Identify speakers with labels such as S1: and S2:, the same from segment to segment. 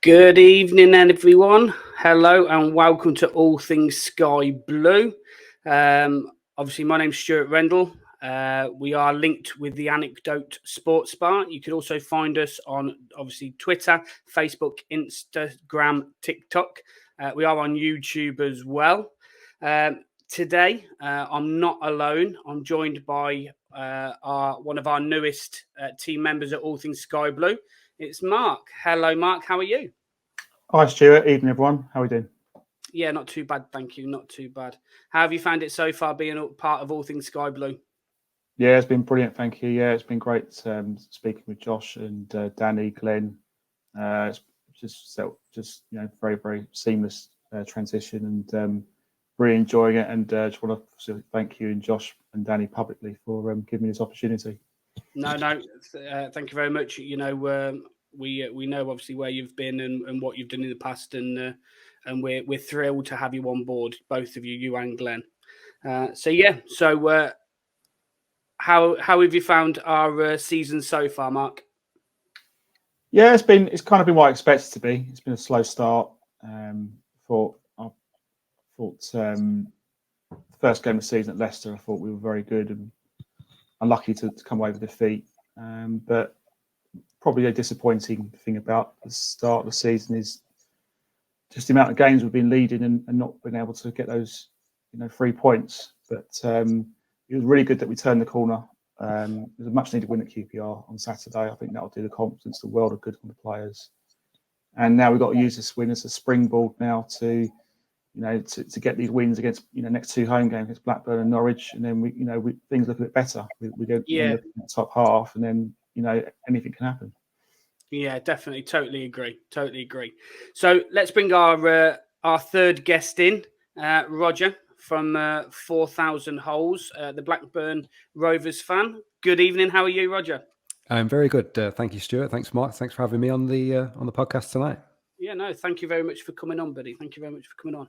S1: Good evening, everyone. Hello, and welcome to All Things Sky Blue. Obviously, my name's Stuart Rendell. We are linked with the Anecdote Sports Bar. You can also find us on, obviously, Twitter, Facebook, Instagram, TikTok. We are on YouTube as well. Today, I'm not alone. I'm joined by one of our newest team members at All Things Sky Blue. It's Mark. Hello, Mark. How are you?
S2: Hi, Stuart. Evening, everyone. How are we doing?
S1: Yeah, not too bad. Thank you. Not too bad. How have you found it so far being part of All Things Sky Blue?
S2: Yeah, it's been brilliant. Thank you. Yeah, it's been great speaking with Josh and Danny, Glenn. It's just very, very seamless transition and really enjoying it. And just want to thank you and Josh and Danny publicly for giving me this opportunity.
S1: No, thank you very much. You know, we know obviously where you've been and what you've done in the past, and we're thrilled to have you on board, both of you and Glenn. How have you found our season so far, Mark?
S2: Yeah, it's kind of been what I expected it to be. It's been a slow start. I thought the first game of the season at Leicester, I thought we were very good and unlucky to come away with defeat. But probably a disappointing thing about the start of the season is just the amount of games we've been leading and not been able to get those, 3 points. But it was really good that we turned the corner. It was a much needed win at QPR on Saturday. I think that will do the confidence the world of good on the players. And now we've got to use this win as a springboard now to get these wins against next two home games against Blackburn and Norwich, and then things look a bit better. We go in the top half, and then anything can happen.
S1: Yeah, definitely, totally agree. So let's bring our third guest in, Rodger from 4,000 Holes, the Blackburn Rovers fan. Good evening. How are you, Rodger?
S3: I'm very good. Thank you, Stuart. Thanks, Mark. Thanks for having me on the podcast tonight.
S1: Yeah, no, thank you very much for coming on, buddy. Thank you very much for coming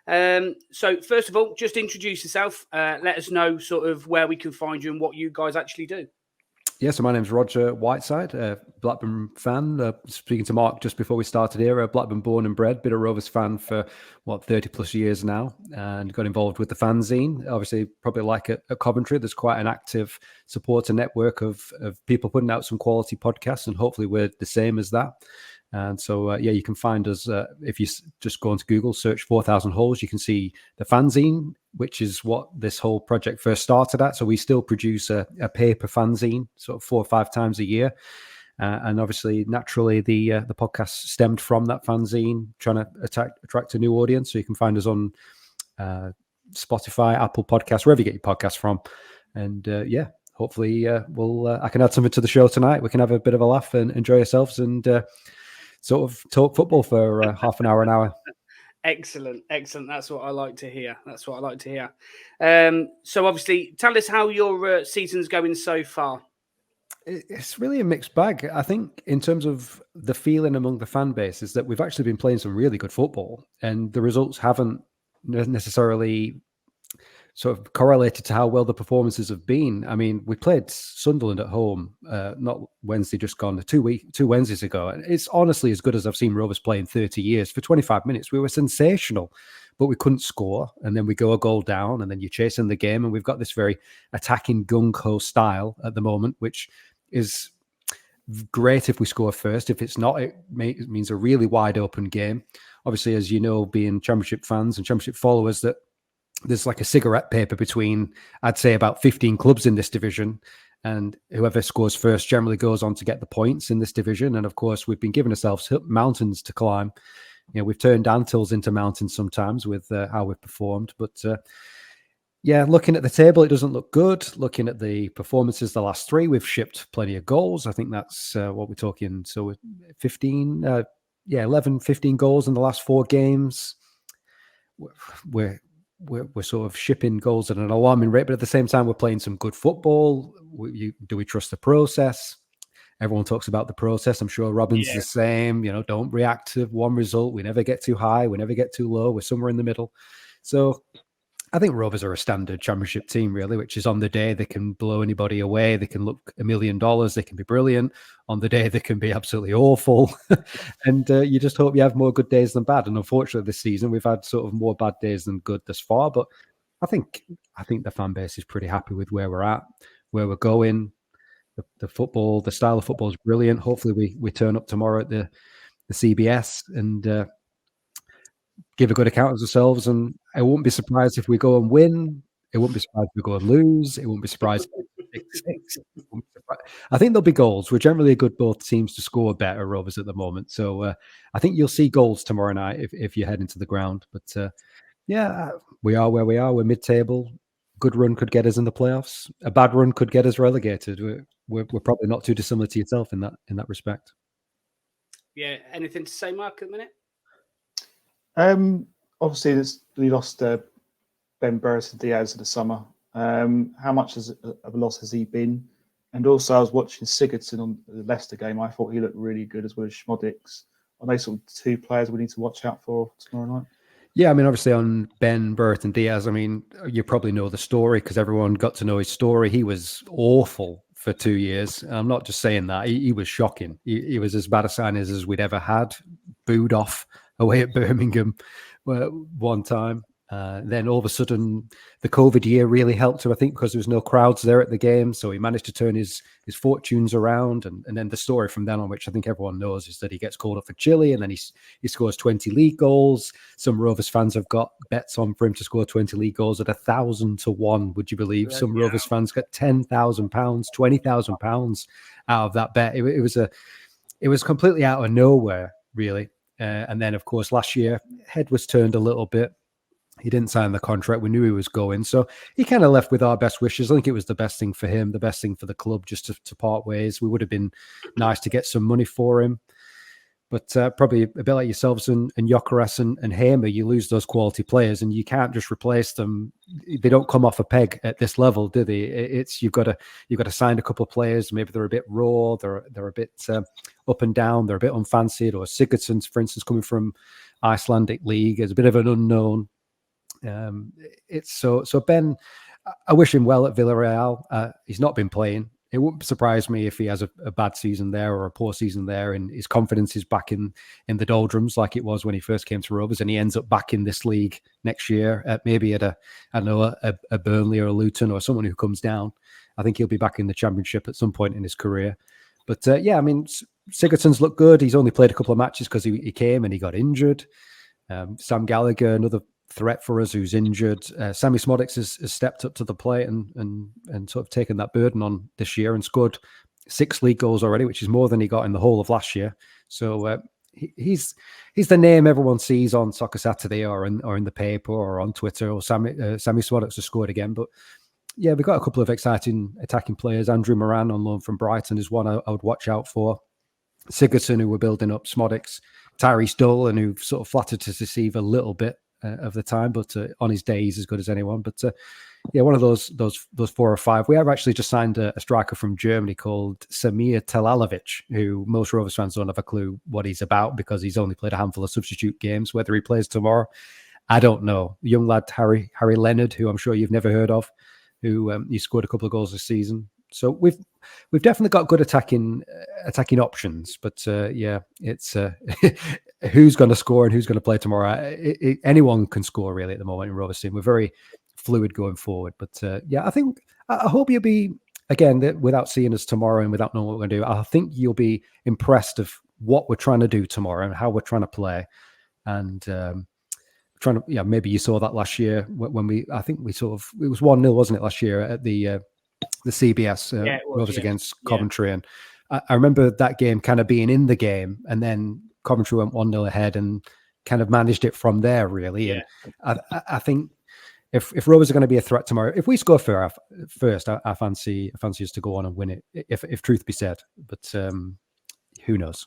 S1: on. So first of all, just introduce yourself. Let us know sort of where we can find you and what you guys actually do.
S3: Yeah, so my name's Rodger Whiteside, Blackburn fan. Speaking to Mark just before we started here, Blackburn born and bred, been a Rovers fan for 30 plus years now, and got involved with the fanzine. Obviously, probably like at Coventry, there's quite an active supporter network of people putting out some quality podcasts, and hopefully we're the same as that. And so, you can find us if you just go into Google, search 4,000 Holes. You can see the fanzine, which is what this whole project first started at. So we still produce a paper fanzine sort of 4 or 5 times a year. And obviously, naturally, the podcast stemmed from that fanzine, trying to attract a new audience. So you can find us on Spotify, Apple Podcasts, wherever you get your podcasts from. And hopefully I can add something to the show tonight. We can have a bit of a laugh and enjoy ourselves and sort of talk football for half an hour.
S1: Excellent. That's what I like to hear. So obviously, tell us how your season's going so far.
S3: It's really a mixed bag. I think in terms of the feeling among the fan base is that we've actually been playing some really good football, and the results haven't necessarily sort of correlated to how well the performances have been. I mean, we played Sunderland at home, not Wednesday just gone, 2 Wednesdays ago. And it's honestly as good as I've seen Rovers play in 30 years. For 25 minutes, we were sensational, but we couldn't score. And then we go a goal down, and then you're chasing the game. And we've got this very attacking gung-ho style at the moment, which is great if we score first. If it's not, it means a really wide open game. Obviously, as you know, being Championship fans and Championship followers, that there's like a cigarette paper between, I'd say, about 15 clubs in this division, and whoever scores first generally goes on to get the points in this division. And of course, we've been giving ourselves mountains to climb. We've turned anthills into mountains sometimes with how we've performed. But looking at the table, it doesn't look good. Looking at the performances, the last 3, we've shipped plenty of goals. I think that's what we're talking. So 11, 15 goals in the last 4 games. We're sort of shipping goals at an alarming rate, but at the same time, we're playing some good football. Do we trust the process? Everyone talks about the process. I'm sure Robin's the same. Don't react to one result. We never get too high. We never get too low. We're somewhere in the middle. So I think Rovers are a standard Championship team, really, which is on the day they can blow anybody away. They can look $1 million. They can be brilliant. On the day they can be absolutely awful. And you just hope you have more good days than bad. And unfortunately, this season we've had sort of more bad days than good thus far. But I think the fan base is pretty happy with where we're at, where we're going. The football, the style of football is brilliant. Hopefully, we turn up tomorrow at the CBS and give a good account of ourselves, and I won't be surprised if we go and win. It won't be surprised if we go and lose. It won't be surprised if it's 6-6. I think there'll be goals. We're generally good both teams to score better, Rovers, at the moment. So I think you'll see goals tomorrow night if you head into the ground. But we are where we are. We're mid-table. Good run could get us in the playoffs. A bad run could get us relegated. We're probably not too dissimilar to yourself in that respect.
S1: Yeah. Anything to say, Mark, at the minute?
S2: Obviously, we lost Ben Burris and Diaz in the summer. How much of a loss has he been? And also, I was watching Sigurdsson on the Leicester game. I thought he looked really good, as well as Schmodix. Are they sort of two players we need to watch out for tomorrow night?
S3: Yeah, I mean, obviously on Ben, Burt and Diaz, I mean, you probably know the story because everyone got to know his story. He was awful for 2 years. I'm not just saying that. He was shocking. He was as bad a signings as we'd ever had. Booed off away at Birmingham one time. Then all of a sudden, the COVID year really helped him, I think, because there was no crowds there at the game. So he managed to turn his fortunes around. And then the story from then on, which I think everyone knows, is that he gets called up for Chile and then he scores 20 league goals. Some Rovers fans have got bets on for him to score 20 league goals at 1,000 to 1, would you believe? Some Rovers fans got £10,000, £20,000 out of that bet. It was completely out of nowhere, really. And then, of course, last year, head was turned a little bit. He didn't sign the contract. We knew he was going. So he kind of left with our best wishes. I think it was the best thing for him, the best thing for the club, just to part ways. We would have been nice to get some money for him. But probably a bit like yourselves and Gyökeres and Hamer, you lose those quality players and you can't just replace them. They don't come off a peg at this level, do they? You've got to sign a couple of players. Maybe they're a bit raw. They're a bit up and down. They're a bit unfancied. Or Sigurdsson, for instance, coming from Icelandic league, is a bit of an unknown. It's so Ben. I wish him well at Villarreal. He's not been playing. It wouldn't surprise me if he has a bad season there or a poor season there, and his confidence is back in the doldrums like it was when he first came to Rovers, and he ends up back in this league next year, maybe at a Burnley or a Luton or someone who comes down. I think he'll be back in the Championship at some point in his career. But I mean, Sigurdsson's looked good. He's only played a couple of matches because he came and he got injured. Sam Gallagher, another threat for us, who's injured. Sammy Smodix has stepped up to the plate and sort of taken that burden on this year and scored 6 league goals already, which is more than he got in the whole of last year. So he's the name everyone sees on Soccer Saturday or in the paper or on Twitter. Or Sammy Smodix has scored again. But yeah, we've got a couple of exciting attacking players. Andrew Moran on loan from Brighton is one I would watch out for. Sigurdsson, who we're building up, Smodix, Tyrese Dolan, who sort of flattered to deceive a little bit of the time, but on his day he's as good as anyone. But one of those 4 or 5. We have actually just signed a striker from Germany called Samir Telalovic, who most Rovers fans don't have a clue what he's about because he's only played a handful of substitute games. Whether he plays tomorrow, I don't know. The young lad Harry Leonard, who I'm sure you've never heard of, who he scored a couple of goals this season. So we've definitely got good attacking options, but it's who's going to score and who's going to play tomorrow. Anyone can score really at the moment in Rovers team. We're very fluid going forward, but I hope you'll be, again, without seeing us tomorrow and without knowing what we're going to do, I think you'll be impressed of what we're trying to do tomorrow and how we're trying to play. And maybe you saw that last year when it was 1-0, wasn't it, last year at the CBS Rovers against Coventry. And I remember that game kind of being in the game, and then Coventry went 1-0 ahead and kind of managed it from there, really. Yeah. And I think if Rovers are going to be a threat tomorrow, if we score first, I fancy us to go on and win it, if truth be said. But who knows?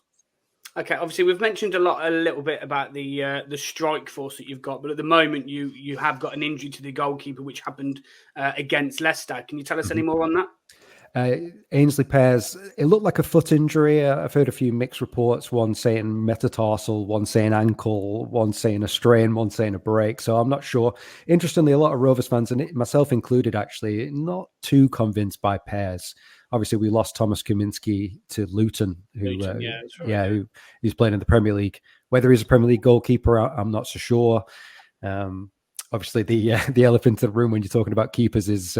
S1: Okay, obviously we've mentioned a little bit about the strike force that you've got, but at the moment you have got an injury to the goalkeeper, which happened against Leicester. Can you tell us any more on that?
S3: Ainsley Pears, it looked like a foot injury. I've heard a few mixed reports, one saying metatarsal, one saying ankle, one saying a strain, one saying a break. So I'm not sure. Interestingly, a lot of Rovers fans, and myself included, actually, not too convinced by Pears. Obviously, we lost Thomas Kaminski to Luton, who's playing in the Premier League. Whether he's a Premier League goalkeeper, I'm not so sure. Obviously, the elephant in the room when you're talking about keepers is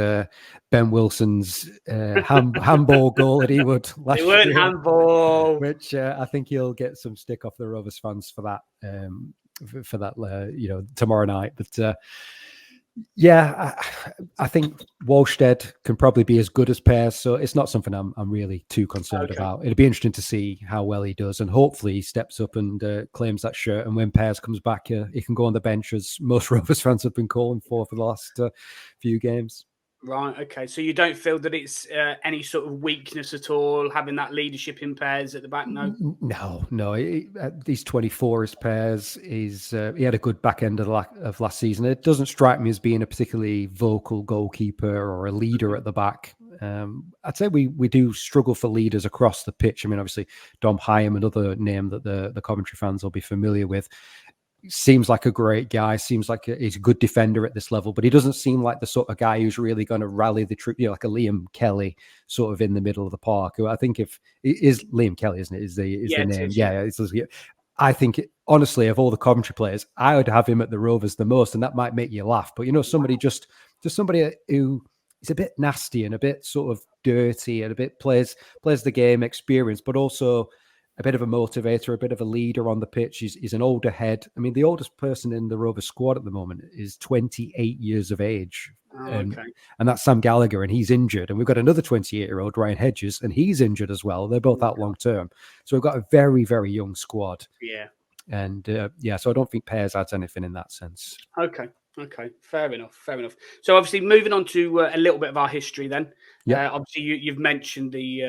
S3: Ben Wilson's handball goal at Ewood last year.
S1: It weren't handball.
S3: Which I think he'll get some stick off the Rovers fans for that, tomorrow night. But I think Walsted can probably be as good as Pears, so it's not something I'm really too concerned about. It'll be interesting to see how well he does, and hopefully he steps up and claims that shirt. And when Pears comes back, he can go on the bench, as most Rovers fans have been calling for the last few games.
S1: Right. Okay. So you don't feel that it's any sort of weakness at all, having that leadership in Pears at the back?
S3: No. He's 24 as Pears. He had a good back end of last season. It doesn't strike me as being a particularly vocal goalkeeper or a leader at the back. I'd say we do struggle for leaders across the pitch. I mean, obviously, Dom Hyam, another name that the Coventry fans will be familiar with. Seems like a great guy, seems like he's a good defender at this level, but he doesn't seem like the sort of guy who's really going to rally the troop, like a Liam Kelly sort of in the middle of the park. I think if it is Liam Kelly, isn't it? Is the name? I think, honestly, of all the Coventry players, I would have him at the Rovers the most, and that might make you laugh. But somebody somebody who is a bit nasty and a bit sort of dirty and a bit plays the game, experience, but also a bit of a motivator, a bit of a leader on the pitch. He's an older head. I mean, the oldest person in the Rovers squad at the moment is 28 years of age. And that's Sam Gallagher, and he's injured. And we've got another 28-year-old, Ryan Hedges, and he's injured as well. They're both out long term. So we've got a very, very young squad.
S1: Yeah.
S3: And so I don't think Pears adds anything in that sense.
S1: Okay, fair enough. So obviously, moving on to a little bit of our history then.
S3: Yeah.
S1: Obviously, you've mentioned the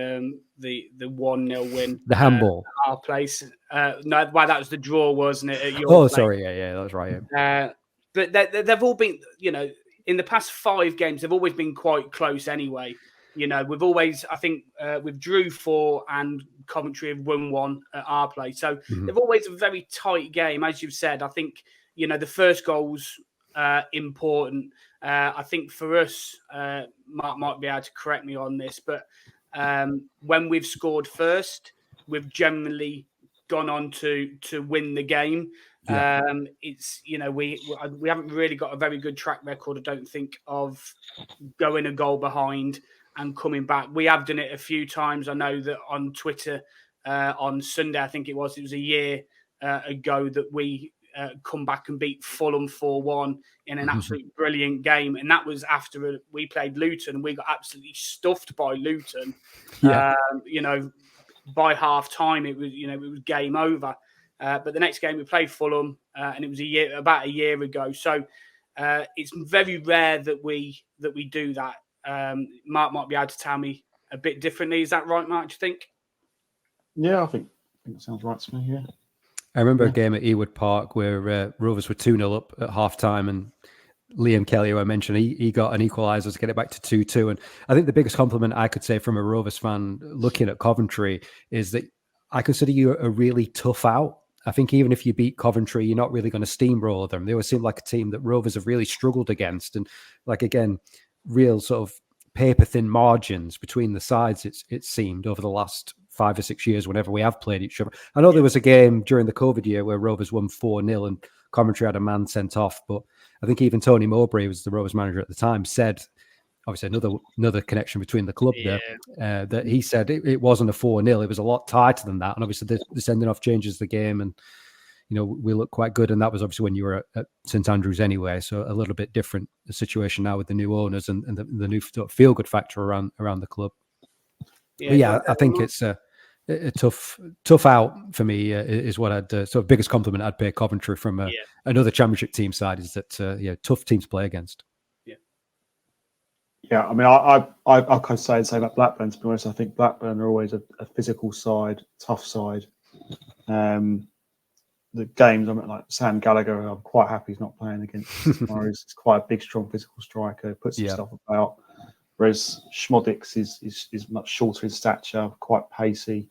S1: 1-0 win.
S3: The handball.
S1: At our place. No, that was the draw, wasn't it? At your place?
S3: Sorry. Yeah, that was right.
S1: But they've all been, in the past 5 games, they've always been quite close anyway. We've always, I think, we've drew 4 and Coventry have won 1 at our place. So they've always a very tight game, as you've said. I think, the first goal's important. I think for us, Mark might be able to correct me on this, but when we've scored first, we've generally gone on to win the game.
S3: Yeah.
S1: It's we haven't really got a very good track record, I don't think, of going a goal behind and coming back. We have done it a few times. I know that on Twitter on Sunday, I think it was a year ago that we come back and beat Fulham 4-1 in an absolute brilliant game, and that was after we played Luton. We got absolutely stuffed by Luton.
S3: Yeah.
S1: By half time, it was game over. But the next game we played Fulham, and it was about a year ago. So it's very rare that we do that. Mark might be able to tell me a bit differently. Is that right, Mark? Do you think?
S2: Yeah, I think it sounds right to me. Yeah.
S3: I remember a game at Ewood Park where Rovers were 2-0 up at half-time, and Liam Kelly, who I mentioned, he got an equaliser to get it back to 2-2. And I think the biggest compliment I could say from a Rovers fan looking at Coventry is that I consider you a really tough out. I think even if you beat Coventry, you're not really going to steamroll them. They always seem like a team that Rovers have really struggled against. And again, real sort of paper-thin margins between the sides, it seemed, over the last 5 or 6 years whenever we have played each other. I know there was a game during the COVID year where Rovers won 4-0 and Coventry had a man sent off, but I think even Tony Mowbray, who was the Rovers manager at the time, said, obviously another connection between the club there, that he said it wasn't a 4-0, it was a lot tighter than that. And obviously the sending off changes the game, and we look quite good. And that was obviously when you were at St Andrews anyway, so a little bit different the situation now with the new owners and the new feel-good factor around the club. I think it's a tough out for me is what I'd sort of biggest compliment I'd pay Coventry from another Championship team side, is that tough teams to play against.
S2: Yeah, I mean, I could say the same about Blackburn. To be honest, I think Blackburn are always a physical side, tough side. The games, I mean, like Sam Gallagher, I'm quite happy he's not playing against tomorrow. He's quite a big, strong, physical striker. Puts himself about. whereas Schmodix is much shorter in stature, quite pacey.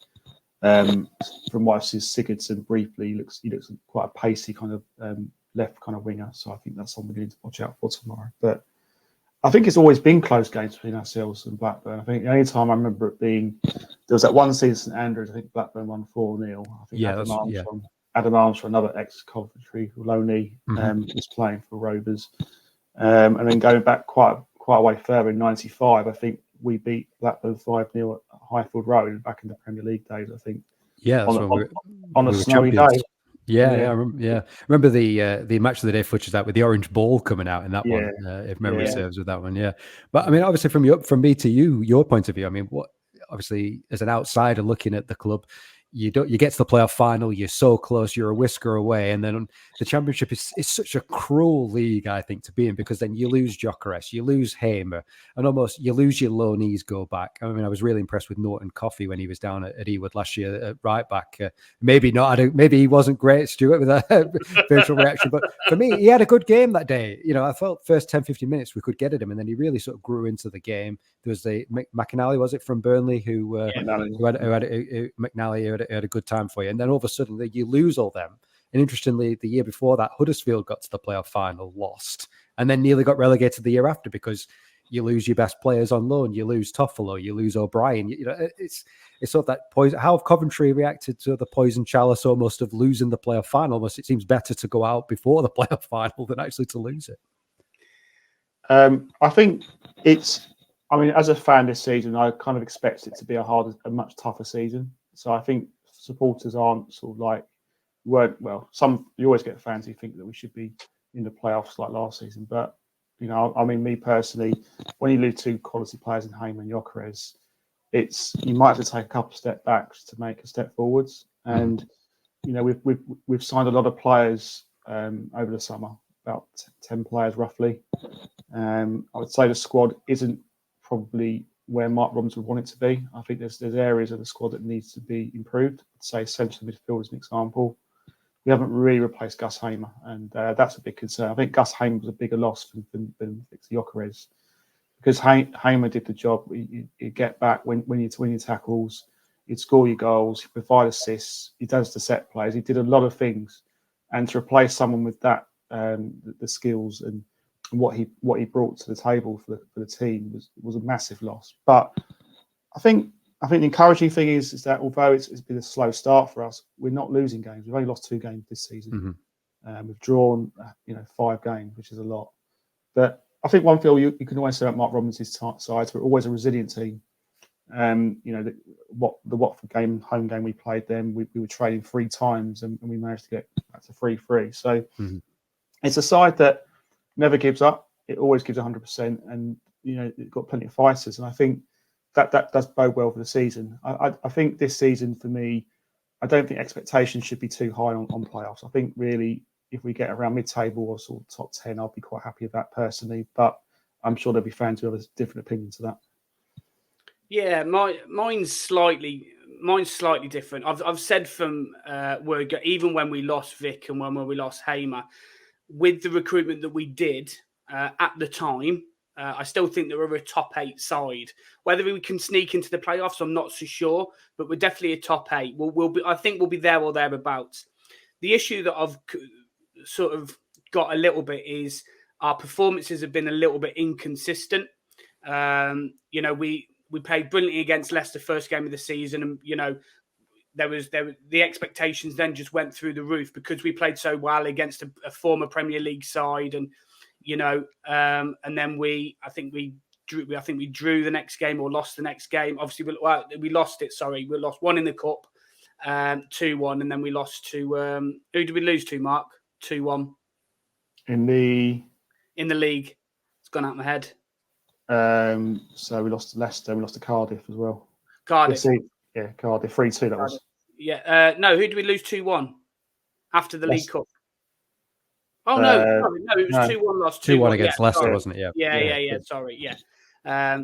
S2: From what I've seen Sigurdsson briefly, he looks quite a pacey kind of left kind of winger. So I think that's something we need to watch out for tomorrow. But I think it's always been close games between ourselves and Blackburn. I think the only time I remember it being, there was that one season at St Andrews, I think Blackburn won 4-0. I think Adam Armstrong, another ex-Coventry, Loney, was playing for Rovers. And then going back quite a way further in 95, I think we beat Blackburn 5-0 at Highfield Road back in the Premier League days, I think.
S3: Yeah, that's
S2: on a snowy day.
S3: Yeah. Remember the match of the day footage that with the orange ball coming out in that one, if memory serves with that one. Yeah, but I mean, obviously from me to you, your point of view. I mean, what obviously as an outsider looking at the club, you get to the playoff final, you're so close, you're a whisker away, and then the Championship is such a cruel league, I think, to be in, because then you lose Gyökeres, you lose Hamer, and almost you lose your loanees go back. I mean, I was really impressed with Norton Coffey when he was down at Ewood last year at right back. Maybe he wasn't great, Stuart, with that facial reaction, but for me, he had a good game that day. You know, I felt first 10-15 minutes we could get at him, and then he really sort of grew into the game. There was the McNally, was it, from Burnley, who McNally had a good time for you, and then all of a sudden you lose all them. And interestingly, the year before that, Huddersfield got to the playoff final, lost, and then nearly got relegated the year after because you lose your best players on loan, you lose Toffolo, you lose O'Brien. You know, it's sort of that poison. How have Coventry reacted to the poison chalice almost of losing the playoff final? Almost, it seems better to go out before the playoff final than actually to lose it.
S2: I think it's. I mean, as a fan this season, I kind of expect it to be a much tougher season. So I think supporters aren't sort of some you always get fans who think that we should be in the playoffs like last season. But, you know, I mean, me personally, when you lose two quality players in Hamer and Gyökeres, you might have to take a couple of step backs to make a step forwards. And, you know, we've signed a lot of players over the summer, about 10 players roughly. I would say the squad isn't probably where Mark Robins would want it to be. I think there's areas of the squad that needs to be improved. I'd say central midfield as an example. We haven't really replaced Gus Hamer, and that's a big concern. I think Gus Hamer was a bigger loss than Victor Gyökeres, because Hamer did the job. You get back when you win your tackles, he'd score your goals, he'd provide assists, he does the set plays, he did a lot of things, and to replace someone with that, the skills and what he brought to the table for the team was a massive loss. But I think the encouraging thing is that although it's been a slow start for us, we're not losing games. We've only lost 2 games this season. We've drawn 5 games, which is a lot. But I think one thing you can always say about Mark Robbins' side, we're always a resilient team. You know, the Watford game, home game we played them, we were trading 3 times and we managed to get back to 3-3. So it's a side that never gives up. It always gives 100%, and you know, it's got plenty of fighters. And I think that does bode well for the season. I think this season, for me, I don't think expectations should be too high on playoffs. I think really, if we get around mid-table or sort of top 10, I'll be quite happy with that personally. But I'm sure there'll be fans who have a different opinion to that.
S1: Yeah, mine's slightly different. I've said from even when we lost Vic and when we lost Hamer, with the recruitment that we did at the time, I still think that we're a top 8 side. Whether we can sneak into the playoffs, I'm not so sure, but we're definitely a top 8. I think we'll be there or thereabouts. The issue that I've sort of got a little bit is our performances have been a little bit inconsistent. You know, we played brilliantly against Leicester first game of the season, and you know, the expectations then just went through the roof because we played so well against a former Premier League side, and you know, and then I think we drew the next game or lost the next game. Obviously, we lost it. Sorry, we lost 1 in the cup, 2-1, and then we lost to who did we lose to? Mark, 2-1
S2: in the
S1: league. It's gone out of my head.
S2: So we lost to Leicester. We lost to Cardiff as well.
S1: Cardiff.
S2: Yeah, Cardiff 3-2. That was.
S1: Yeah. No, who did we lose 2-1 after the League Cup? Oh no, it was 2-1 lost.
S3: 2-1 against Leicester, wasn't it?
S1: Yeah. Sorry, yeah.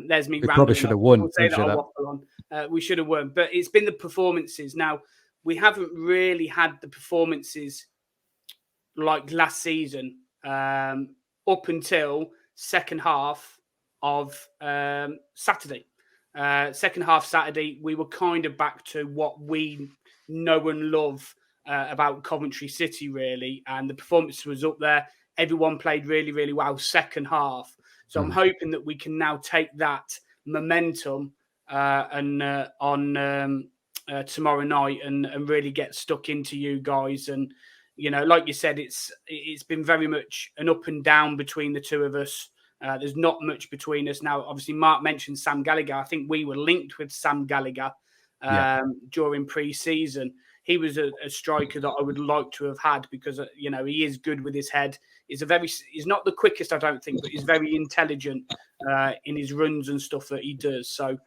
S1: There's me.
S3: We probably should have won.
S1: We should have won, but it's been the performances. Now we haven't really had the performances like last season up until second half of Saturday. Second half Saturday, we were kind of back to what we know and love about Coventry City, really. And the performance was up there. Everyone played really, really well second half. So I'm hoping that we can now take that momentum on tomorrow night and really get stuck into you guys. And, you know, like you said, it's been very much an up and down between the two of us. There's not much between us now. Obviously, Mark mentioned Sam Gallagher. I think we were linked with Sam Gallagher during pre-season. He was a striker that I would like to have had because, you know, he is good with his head. He's not the quickest, I don't think, but he's very intelligent in his runs and stuff that he does. So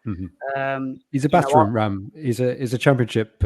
S3: he's a battering ram. He's a championship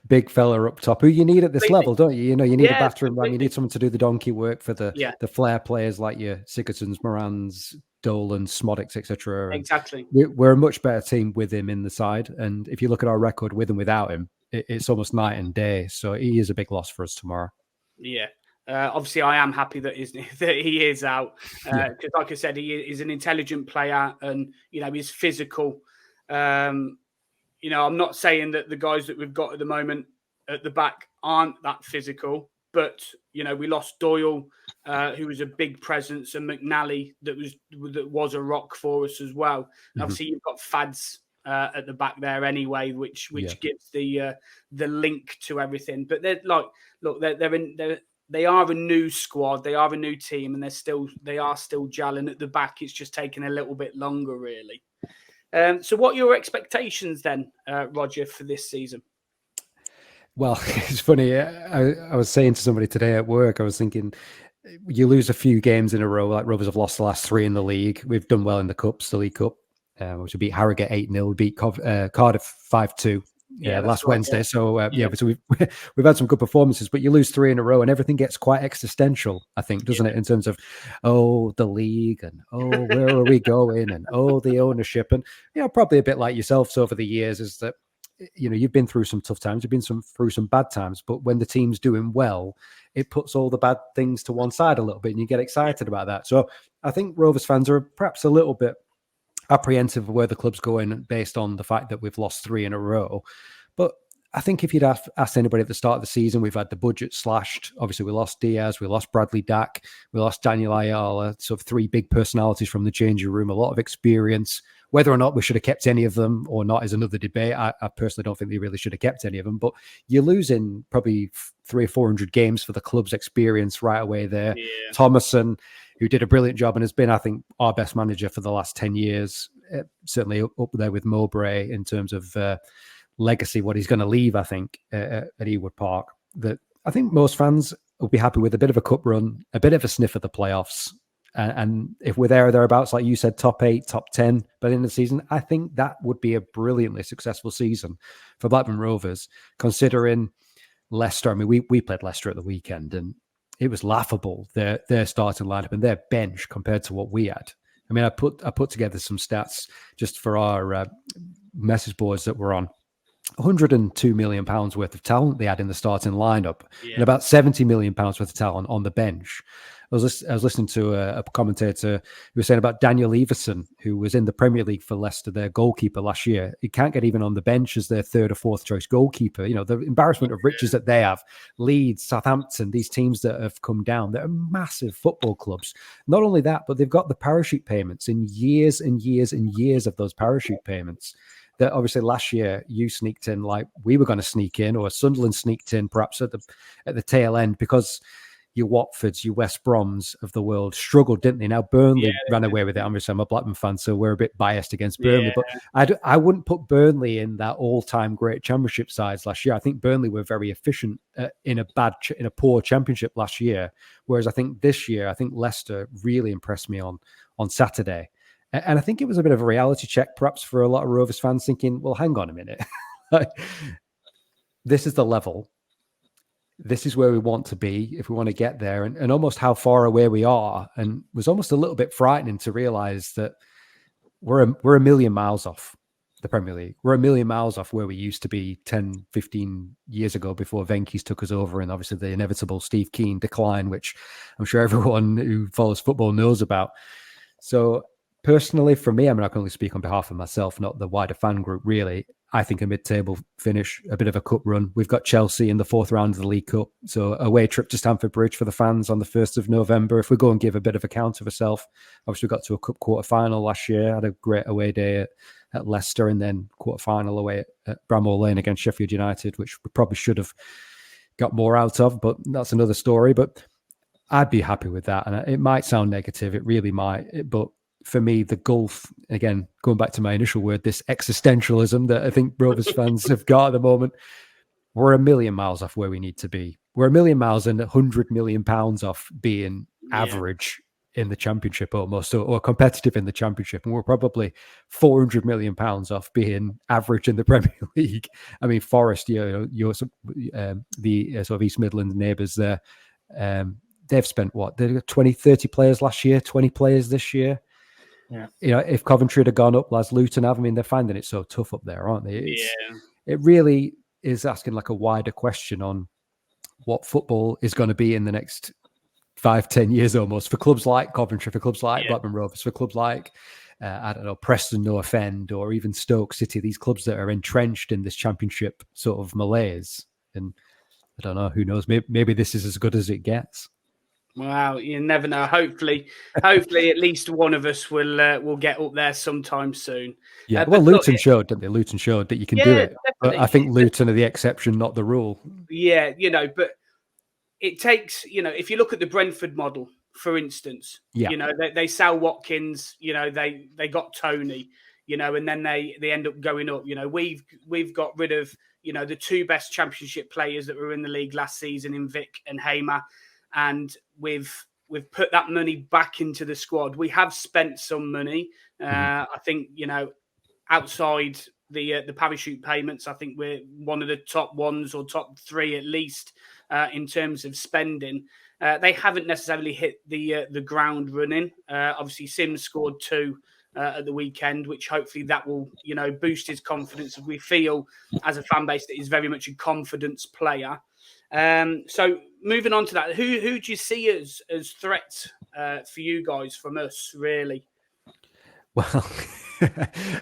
S3: big fella up top who you need at this level, don't you? You know, you need a battering ram. You need someone to do the donkey work for the flair players like your Sigurdssons, Morans, Dolan, Smodics, etc.
S1: Exactly.
S3: We're a much better team with him in the side. And if you look at our record with and without him, it's almost night and day. So he is a big loss for us tomorrow.
S1: Yeah. Obviously, I am happy that he is out because, like I said, he is an intelligent player and, you know, he's physical. You know, I'm not saying that the guys that we've got at the moment at the back aren't that physical, but, you know, we lost Doyle, who was a big presence, and McNally that was a rock for us as well. And obviously, you've got Fads at the back there anyway, which gives the link to everything. But they're like, look, they are a new squad, they are a new team, and they are still gelling at the back. It's just taking a little bit longer, really. So, what are your expectations then, Rodger, for this season?
S3: Well, it's funny. I was saying to somebody today at work, I was thinking, you lose a few games in a row, like Rovers have lost the last 3 in the league. We've done well in the Cups, the League Cup, which we beat Harrogate 8-0, beat Cardiff 5-2. Last Wednesday. So so we've had some good performances, but you lose 3 in a row and everything gets quite existential, I think, doesn't it? In terms of, the league and, where are we going? And, the ownership. And, you know, probably a bit like yourselves over the years is that, you know, you've been through some tough times, you've been through some bad times, but when the team's doing well, it puts all the bad things to one side a little bit and you get excited about that. So I think Rovers fans are perhaps a little bit apprehensive of where the club's going based on the fact that we've lost 3 in a row. But I think if you'd asked anybody at the start of the season, we've had the budget slashed. Obviously, we lost Diaz, we lost Bradley Dack, we lost Daniel Ayala, sort of 3 big personalities from the changing room, a lot of experience. Whether or not we should have kept any of them or not is another debate. I personally don't think we really should have kept any of them, but you're losing probably 300 or 400 games for the club's experience right away there. Yeah. Thomason, who did a brilliant job and has been, I think, our best manager for the last 10 years, certainly up there with Mowbray in terms of legacy, what he's going to leave, I think, at Ewood Park. That I think most fans will be happy with a bit of a cup run, a bit of a sniff of the playoffs. And if we're there or thereabouts, like you said, top 8, top 10 by the end of the season, I think that would be a brilliantly successful season for Blackburn Rovers, considering Leicester. I mean, we played Leicester at the weekend and it was laughable, their starting lineup and their bench compared to what we had. I mean, I put together some stats just for our message boards that we're on. £102 million worth of talent they had in the starting lineup, and about £70 million worth of talent on the bench. I was listening to a commentator who was saying about Daniel Everson, who was in the Premier League for Leicester, their goalkeeper last year. He can't get even on the bench as their 3rd or 4th choice goalkeeper. You know, the embarrassment of riches that they have. Leeds, Southampton, these teams that have come down, they're massive football clubs. Not only that, but they've got the parachute payments in years and years and years of those parachute payments. That obviously last year you sneaked in like we were going to sneak in, or Sunderland sneaked in perhaps at the tail end, because your Watfords, your West Broms of the world struggled, didn't they? Now Burnley ran away with it. Obviously, I'm a Blackburn fan, so we're a bit biased against Burnley, but I wouldn't put Burnley in that all-time great championship sides last year. I think Burnley were very efficient in a poor championship last year, whereas I think this year, I think Leicester really impressed me on Saturday. And I think it was a bit of a reality check, perhaps, for a lot of Rovers fans thinking, well, hang on a minute. This is the level. This is where we want to be if we want to get there, and almost how far away we are. And it was almost a little bit frightening to realize that we're a million miles off the Premier League. We're a million miles off where we used to be 10, 15 years ago before Venky's took us over, and obviously the inevitable Steve Keane decline, which I'm sure everyone who follows football knows about. So personally, for me, I mean, I can only speak on behalf of myself, not the wider fan group, really. I think a mid-table finish, a bit of a cup run. We've got Chelsea in the 4th round of the League Cup. So away trip to Stamford Bridge for the fans on the 1st of November. If we go and give a bit of account of ourselves, obviously we got to a cup quarter-final last year, had a great away day at Leicester, and then quarter-final away at Bramall Lane against Sheffield United, which we probably should have got more out of, but that's another story. But I'd be happy with that. And it might sound negative, it really might, but for me, the gulf, again, going back to my initial word, this existentialism that I think Rovers fans have got at the moment, we're a million miles off where we need to be. We're a million miles and £100 million off being average in the Championship almost, or competitive in the Championship. And we're probably £400 million off being average in the Premier League. I mean, Forest, the sort of East Midlands neighbours there, they've spent they've got 20, 30 players last year, 20 players this year.
S2: Yeah.
S3: If Coventry had gone up as Luton have, I mean, they're finding it so tough up there, aren't they? It really is asking like a wider question on what football is going to be in the next 5-10 years almost for clubs like Coventry, for clubs like Blackburn Rovers, for clubs like I don't know, Preston, no offend, or even Stoke City, these clubs that are entrenched in this Championship sort of malaise. And I don't know, who knows, maybe this is as good as it gets.
S1: Wow, you never know. Hopefully, at least one of us will get up there sometime soon.
S3: Yeah, well, Luton showed, didn't they? Luton showed that you can do it. But I think Luton are the exception, not the rule.
S1: Yeah, but it takes, if you look at the Brentford model, for instance, they sell Watkins, they got Tony, and then they end up going up. We've got rid of, the 2 best Championship players that were in the league last season in Vic and Hamer. And we've put that money back into the squad. We have spent some money. I think, outside the parachute payments, I think we're one of the top ones or top 3 at least in terms of spending. They haven't necessarily hit the ground running. Obviously, Sims scored 2 at the weekend, which hopefully that will boost his confidence. We feel as a fan base that he's very much a confidence player. So moving on to that, who do you see as threats for you guys from us, really?
S3: Well,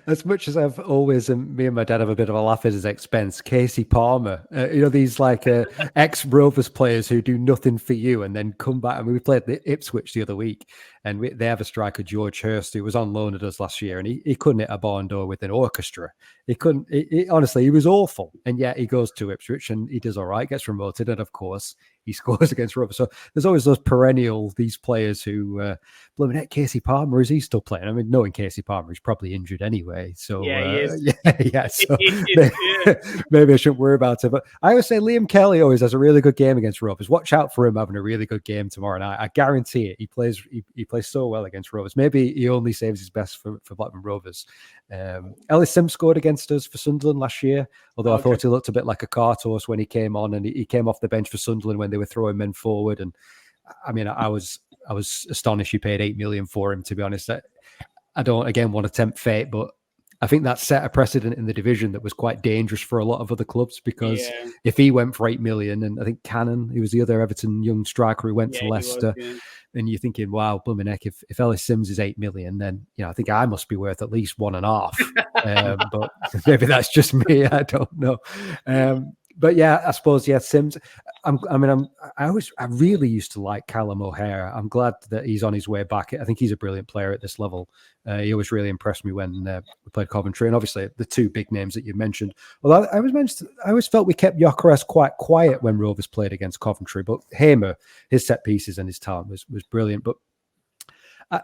S3: as much as I've always, me and my dad have a bit of a laugh at his expense, Casey Palmer, these like ex-Rovers players who do nothing for you and then come back. I mean, we played the Ipswich the other week, and they have a striker, George Hurst, who was on loan at us last year, and he couldn't hit a barn door with an orchestra. He couldn't, honestly, he was awful. And yet he goes to Ipswich and he does all right, gets promoted, and of course, he scores against Rovers. So there's always those perennial, these players who, blooming heck, Casey Palmer, is he still playing? I mean, knowing Casey Palmer, he's probably injured anyway. So,
S1: he is.
S3: So maybe I shouldn't worry about it. But I always say Liam Kelly always has a really good game against Rovers. Watch out for him having a really good game tomorrow night. I guarantee it. He plays so well against Rovers. Maybe he only saves his best for Blackburn Rovers. Ellis Sims scored against us for Sunderland last year, although I thought he looked a bit like a cart horse when he came on, and he came off the bench for Sunderland when they were throwing men forward. And I mean, I was astonished you paid 8 million for him, to be honest. I don't, again, want to tempt fate, but I think that set a precedent in the division that was quite dangerous for a lot of other clubs, because if he went for 8 million, and I think Cannon, he was the other Everton young striker who went to Leicester, and you're thinking, wow, blooming heck, if Ellis Sims is 8 million, then I think I must be worth at least 1.5. But maybe that's just me. I don't know. But yeah, I suppose, Sims. I really used to like Callum O'Hare. I'm glad that he's on his way back. I think he's a brilliant player at this level. He always really impressed me when we played Coventry, and obviously the 2 big names that you mentioned. Although I always felt we kept Gyökeres quite quiet when Rovers played against Coventry. But Hamer, his set pieces and his talent was brilliant. But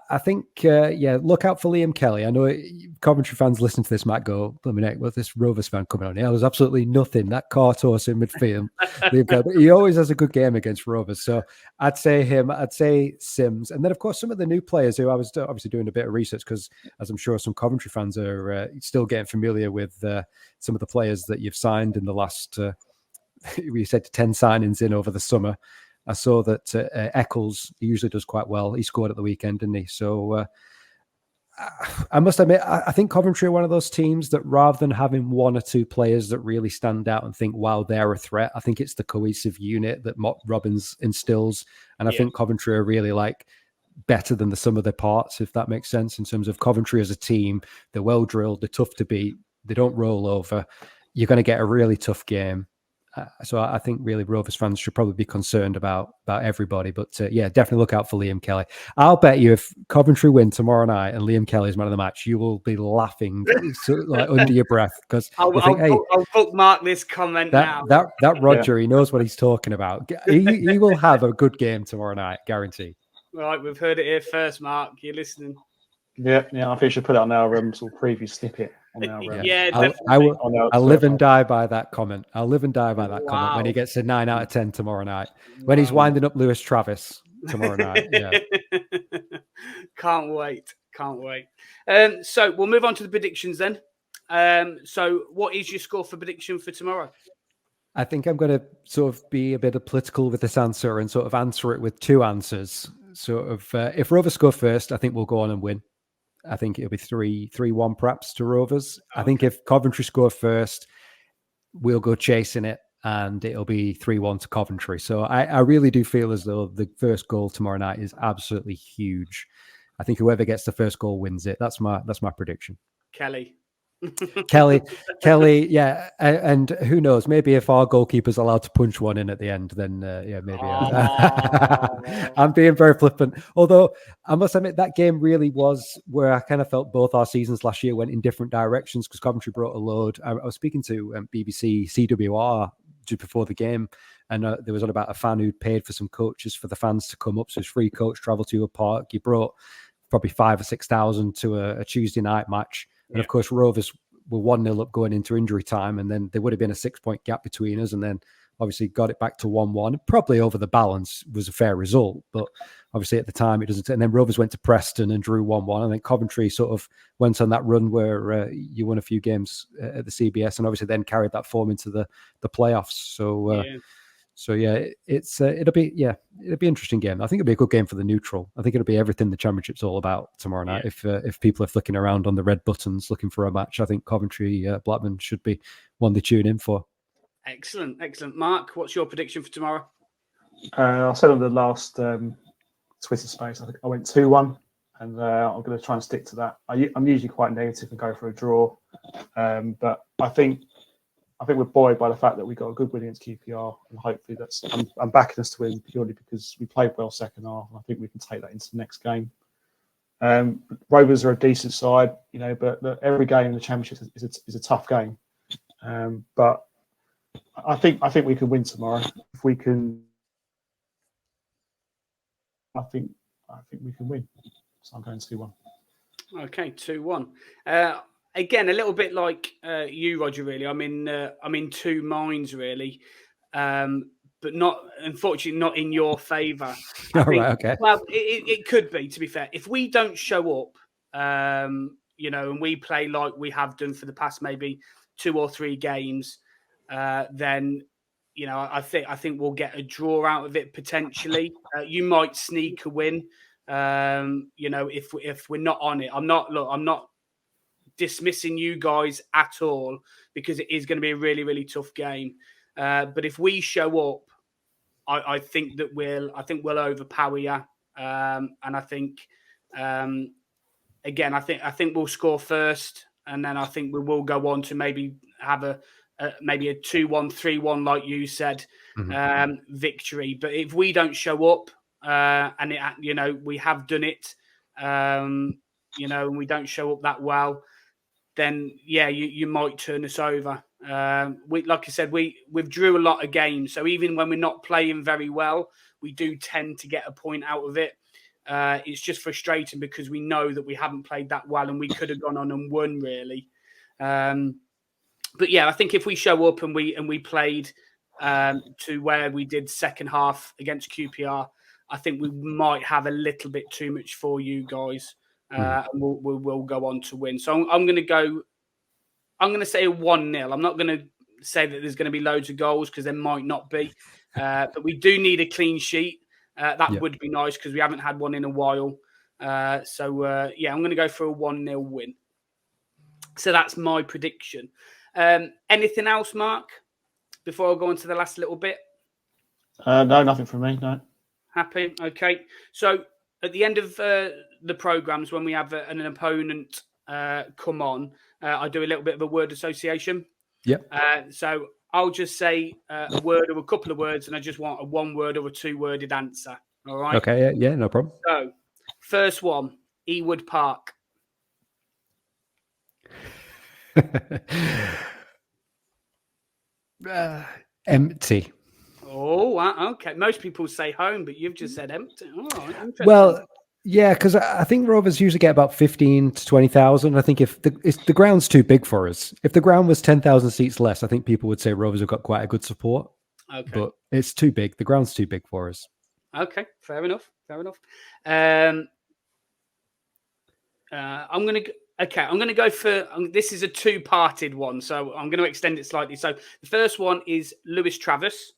S3: I think, look out for Liam Kelly. I know Coventry fans listen to this might go, what's this Rovers fan coming on here? There's absolutely nothing. That cart horse in midfield. Liam Kelly, he always has a good game against Rovers. So I'd say him, I'd say Sims. And then, of course, some of the new players who I was obviously doing a bit of research, because as I'm sure some Coventry fans are still getting familiar with some of the players that you've signed in the last, we said 10 signings in over the summer. I saw that Eccles, he usually does quite well. He scored at the weekend, didn't he? So I must admit, I think Coventry are one of those teams that rather than having 1 or 2 players that really stand out and think, wow, they're a threat, I think it's the cohesive unit that Mott Robbins instills. And I think Coventry are really like better than the sum of their parts, if that makes sense, in terms of Coventry as a team. They're well drilled, they're tough to beat, they don't roll over. You're going to get a really tough game. So I think really Rovers fans should probably be concerned about everybody. But yeah, definitely look out for Liam Kelly. I'll bet you if Coventry win tomorrow night and Liam Kelly is man of the match, you will be laughing like under your breath, because
S1: I'll bookmark this comment now.
S3: That Rodger, he knows what he's talking about. He will have a good game tomorrow night, guarantee.
S1: Right, we've heard it here first, Mark. You're listening.
S2: Yeah. I think we should put it on our sort of preview snippet. On our,
S3: I'll live and die by that comment. I'll live and die by that comment when he gets a 9 out of 10 tomorrow night. When he's winding up Lewis Travis tomorrow night. Yeah.
S1: Can't wait. So we'll move on to the predictions then. So what is your score for prediction for tomorrow?
S3: I think I'm going to sort of be a bit of political with this answer and sort of answer it with two answers. Sort of, if Rovers score first, I think we'll go on and win. I think it'll be 3-1 perhaps to Rovers. Okay. I think if Coventry score first, we'll go chasing it and it'll be 3-1 to Coventry. So I really do feel as though the first goal tomorrow night is absolutely huge. I think whoever gets the first goal wins it. That's my prediction. Kelly, yeah, and who knows? Maybe if our goalkeeper's allowed to punch one in at the end, then maybe. I'm being very flippant. Although I must admit that game really was where I kind of felt both our seasons last year went in different directions, because Coventry brought a load. I was speaking to BBC CWR just before the game, and there was on about a fan who'd paid for some coaches for the fans to come up, so it's free coach travel to a park. You brought probably 5,000 or 6,000 to a Tuesday night match. And of course, Rovers were 1-0 up going into injury time, and then there would have been a 6-point gap between us, and then obviously got it back to 1-1. Probably over the balance was a fair result, but obviously at the time it doesn't. And then Rovers went to Preston and drew 1-1, and then Coventry sort of went on that run where you won a few games at the CBS, and obviously then carried that form into the playoffs. So it'll be an interesting game. I think it'll be a good game for the neutral. I think it'll be everything the Championship's all about tomorrow night. If people are flicking around on the red buttons looking for a match, I think Coventry Blackburn should be one they tune in for.
S1: Excellent. Mark, what's your prediction for tomorrow?
S2: I said on the last Twitter space, I think I went 2-1, and I'm going to try and stick to that. I'm usually quite negative and go for a draw, but I think we're buoyed by the fact that we got a good win against QPR, and hopefully I'm backing us to win purely because we played well second half, and I think we can take that into the next game. Rovers are a decent side, but every game in the Championship is a tough game. But I think we can win tomorrow. If we can, I think we can win. So I'm going 2-1.
S1: Okay, 2-1. Again, a little bit like you, Rodger. Really, I'm in two minds, really, but unfortunately not in your favour.
S3: Right, okay.
S1: Well, it could be. To be fair, if we don't show up, and we play like we have done for the past maybe 2 or 3 games, then I think we'll get a draw out of it potentially. You might sneak a win. If we're not on it, I'm not dismissing you guys at all, because it is going to be a really, really tough game. But if we show up, I think we'll overpower you. And I think again, I think we'll score first, and then I think we will go on to maybe have a 2-1, 3-1, like you said, victory. But if we don't show up, and we have done it, and we don't show up that well, then you might turn us over. Like I said, we've drew a lot of games, so even when we're not playing very well, we do tend to get a point out of it. It's just frustrating because we know that we haven't played that well, and we could have gone on and won really. But yeah, I think if we show up and we played to where we did second half against QPR, I think we might have a little bit too much for you guys. And we'll go on to win. So I'm going to say a 1-0. I'm not going to say that there's going to be loads of goals, because there might not be. But we do need a clean sheet. That would be nice, because we haven't had one in a while. I'm going to go for a 1-0 win. So that's my prediction. Anything else, Mark, before I go on to the last little bit?
S2: No, nothing from me, no.
S1: Happy? Okay. So at the end of the programs, when we have an opponent come on, I do a little bit of a word association.
S3: Yep.
S1: So I'll just say a word or a couple of words, and I just want a 1 word or a 2 worded answer. All right.
S3: Okay. Yeah. No problem.
S1: So, first one, Ewood Park.
S3: Empty.
S1: Oh, okay. Most people say home, but you've just said empty. All right. Interesting.
S3: Well, yeah, because I think Rovers usually get about 15 to 20,000. I think if the ground's too big for us, if the ground was 10,000 seats less, I think people would say Rovers have got quite a good support.
S1: Okay.
S3: But it's too big. The ground's too big for us.
S1: Okay, fair enough. I'm gonna go for this is a 2-parted one, so I'm going to extend it slightly. So the first one is Lewis Travis.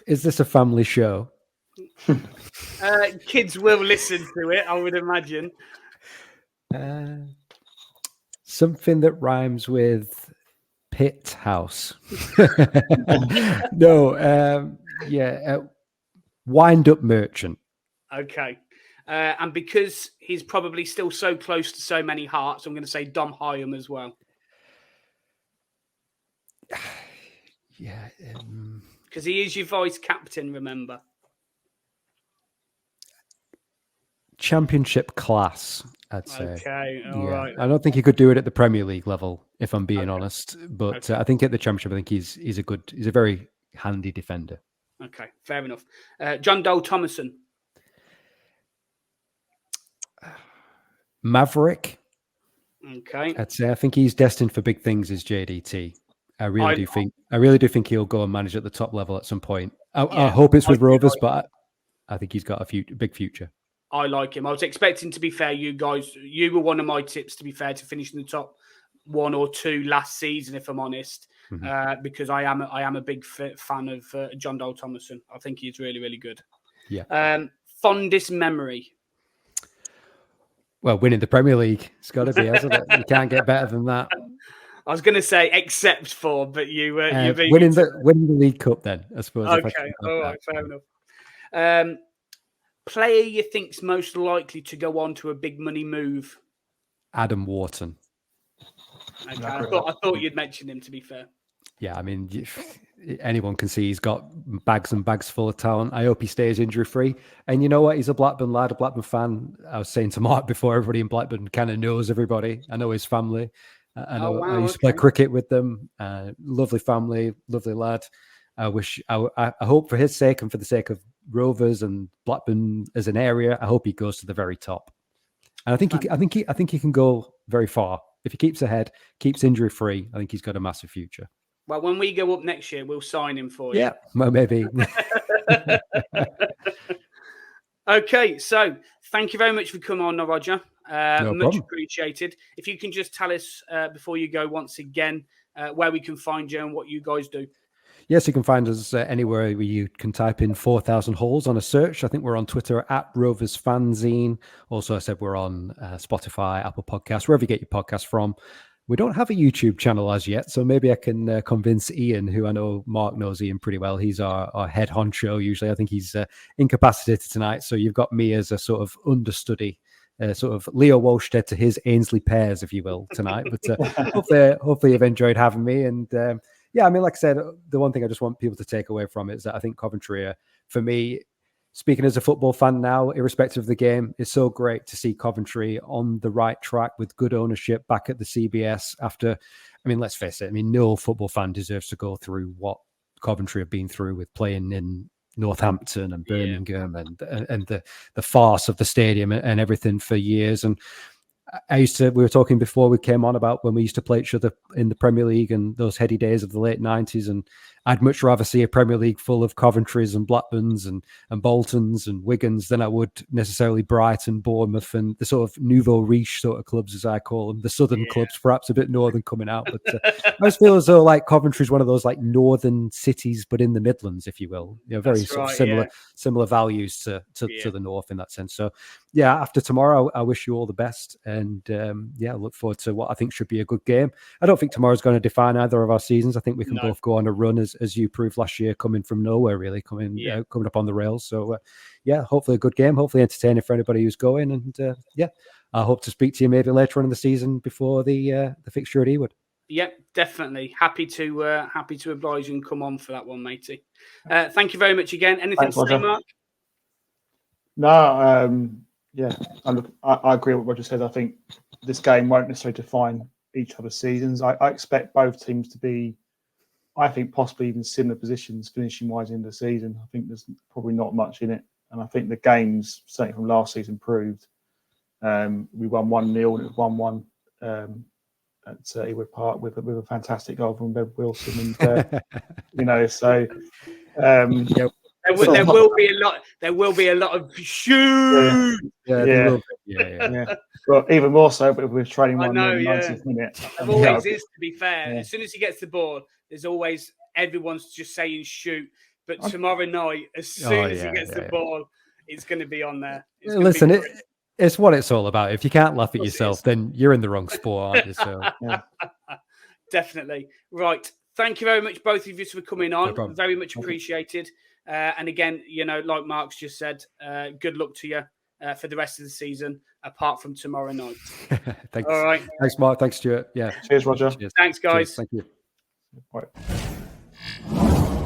S3: Is this a family show?
S1: Kids will listen to it, I would imagine.
S3: Something that rhymes with Pit House. No, Wind Up Merchant.
S1: Okay. And because he's probably still so close to so many hearts, I'm going to say Dom Hyam as well.
S3: Yeah.
S1: Because he is your vice captain, remember.
S3: Championship class, I'd say.
S1: Okay, all right.
S3: I don't think he could do it at the Premier League level, if I'm being honest. But I think at the Championship, I think he's a very handy defender.
S1: Okay, fair enough. John Dole Thomason.
S3: Maverick.
S1: Okay.
S3: I'd say I think he's destined for big things as JDT. I really do think he'll go and manage at the top level at some point. I hope it's with Rovers, but I think he's got a big future.
S1: I like him. I was expecting, to be fair, you were one of my tips, to be fair, to finish in the top 1 or 2 last season, if I'm honest, because I am a big fan of John Dole Thomason. I think he's really, really good.
S3: Yeah.
S1: Fondest memory.
S3: Well, winning the Premier League, it's got to be, hasn't it? You can't get better than that.
S1: I was going to say except for, but you
S3: winning the League Cup. Then I suppose.
S1: Okay, all right, fair enough. Player you think's most likely to go on to a big money move?
S3: Adam Wharton.
S1: Okay, I thought you'd mention him, to be fair.
S3: Yeah, I mean, anyone can see he's got bags and bags full of talent. I hope he stays injury free. And you know what? He's a Blackburn lad, a Blackburn fan. I was saying to Mark before, everybody in Blackburn kind of knows everybody. I know his family. I used to play cricket with them. Lovely family, lovely lad. I hope for his sake and for the sake of Rovers and Blackburn as an area, I hope he goes to the very top. And I think he can go very far if he keeps ahead, keeps injury free. I think he's got a massive future. Well,
S1: when we go up next year, we'll sign him for you.
S3: Yeah, well, maybe.
S1: Okay, so thank you very much for coming on, Rodger.
S3: No
S1: much
S3: problem.
S1: Appreciated. If you can just tell us before you go once again where we can find you and what you guys do.
S3: Yes, you can find us anywhere where you can type in 4,000 Holes on a search. I think we're on Twitter at Rovers Fanzine. Also, I said we're on Spotify, Apple Podcasts, wherever you get your podcasts from. We don't have a YouTube channel as yet, so maybe I can convince Ian, who I know Mark knows Ian pretty well. He's our head honcho usually. I think he's incapacitated tonight, so you've got me as a sort of understudy, sort of Leo Wolstead to his Ainsley Pears, if you will, tonight. But hopefully you've enjoyed having me. And yeah, I mean, like I said, the one thing I just want people to take away from it is that I think Coventry, for me, speaking as a football fan now, irrespective of the game, it's so great to see Coventry on the right track with good ownership back at the CBS after, I mean, let's face it, I mean, no football fan deserves to go through what Coventry have been through with playing in Northampton and Birmingham and the farce of the stadium and everything for years. And we were talking before we came on about when we used to play each other in the Premier League and those heady days of the late 90s. And I'd much rather see a Premier League full of Coventrys and Blackburns and Boltons and Wigans than I would necessarily Brighton, Bournemouth, and the sort of nouveau riche sort of clubs, as I call them, the southern clubs, perhaps a bit northern coming out. But I just feel as though like Coventry's one of those like northern cities, but in the Midlands, if you will. You know, very sort of similar values to the north in that sense. So yeah, after tomorrow, I wish you all the best. And I look forward to what I think should be a good game. I don't think tomorrow's going to define either of our seasons. I think we can both go on a run as as you proved last year, coming from nowhere, really coming up on the rails. So hopefully a good game, hopefully entertaining for anybody who's going. And I hope to speak to you maybe later on in the season before the fixture at Ewood.
S1: Yep, definitely. Happy to oblige and come on for that one, matey. Thank you very much again. Anything to say, Mark?
S2: No, I agree with what Roger said. I think this game won't necessarily define each other's seasons. I expect both teams to be, I think, possibly even similar positions finishing wise in the season. I think there's probably not much in it. And I think the games, certainly from last season, proved we won 1-0 and it was 1-1 at Ewood Park with a fantastic goal from Bev Wilson. And, so...
S1: There will be a lot of shoot.
S2: Yeah. Well, even more so, but we're training one in the 90th minute.
S1: There always is, to be fair. As soon as he gets the ball, there's always everyone's just saying shoot. But tomorrow night, as soon as he gets the ball, it's going to be on there.
S3: Listen, it's what it's all about. If you can't laugh at yourself, then you're in the wrong sport, aren't you? So,
S1: definitely. Right. Thank you very much, both of you, for coming on. No, very much appreciated. And again, like Mark's just said, good luck to you for the rest of the season, apart from tomorrow night.
S3: Thanks.
S1: All right.
S3: Thanks, Mark. Thanks, Stuart. Yeah.
S2: Cheers, Roger.
S3: Cheers.
S1: Thanks, guys.
S3: Cheers. Thank you.
S2: Bye.